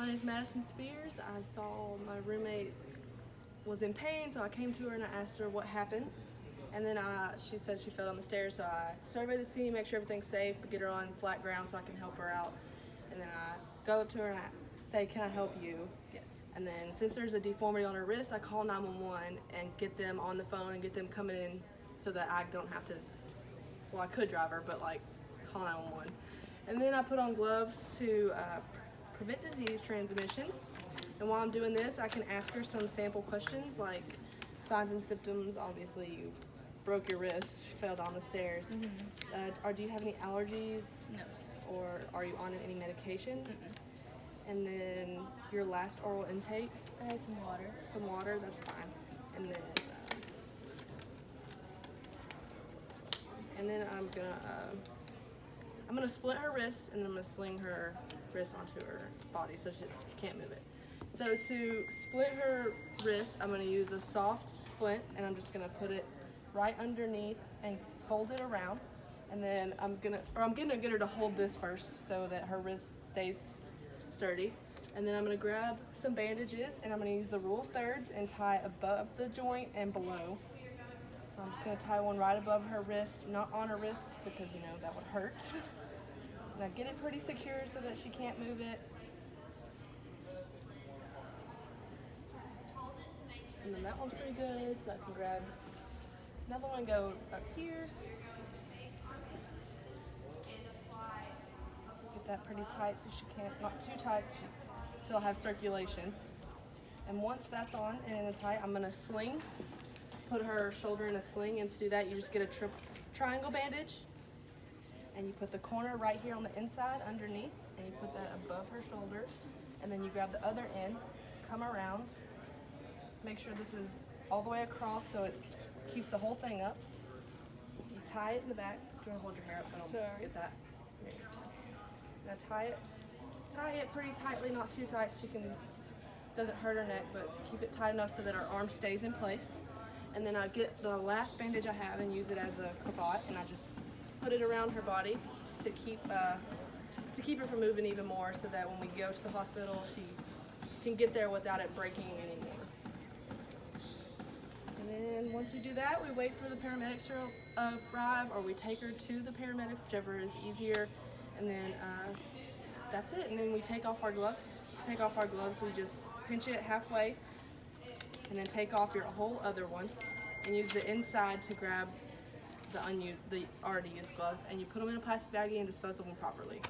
My name is Madison Spears. I saw my roommate was in pain, so I came to her and I asked her what happened. And then she said she fell down the stairs, so I survey the scene, make sure everything's safe, but get her on flat ground so I can help her out. And then I go up to her and I say, "Can I help you?" Yes. And then since there's a deformity on her wrist, I call 911 and get them on the phone and get them coming in so that I don't have to, well, I could drive her, but like call 911. And then I put on gloves to prevent disease transmission. And while I'm doing this, I can ask her some sample questions like signs and symptoms. Obviously, you broke your wrist, fell down the stairs. Or do you have any allergies? No. Or are you on any medication? Mm-mm. And then your last oral intake? I had some water. Some water, that's fine. And then I'm gonna split her wrist and then I'm gonna sling her wrist onto her body so she can't move it. So to split her wrist, I'm gonna use a soft splint and I'm just gonna put it right underneath and fold it around. And then I'm gonna get her to hold this first so that her wrist stays sturdy. And then I'm gonna grab some bandages and I'm gonna use the rule of thirds and tie above the joint and below. So I'm just gonna tie one right above her wrist, not on her wrist because you know that would hurt. And I get it pretty secure so that she can't move it. And then that one's pretty good, so I can grab another one and go up here. Get that pretty tight so she can't, not too tight, so she still has circulation. And once that's on and in the tight, I'm gonna sling, put her shoulder in a sling, and to do that, you just get a triangle bandage, and you put the corner right here on the inside underneath, and you put that above her shoulder, and then you grab the other end, come around, make sure this is all the way across so it keeps the whole thing up. You tie it in the back. Do you want to hold your hair up so I don't get that? Here. Now tie it pretty tightly, not too tight so she doesn't hurt her neck, but keep it tight enough so that her arm stays in place. And then I get the last bandage I have and use it as a cravat, and I just put it around her body to keep her from moving even more so that when we go to the hospital, she can get there without it breaking anymore. And then once we do that, we wait for the paramedics to arrive, or we take her to the paramedics, whichever is easier. And then that's it. And then we take off our gloves. To take off our gloves, we just pinch it halfway, and then take off your whole other one, and use the inside to grab the already used glove, and you put them in a plastic baggie and dispose of them properly.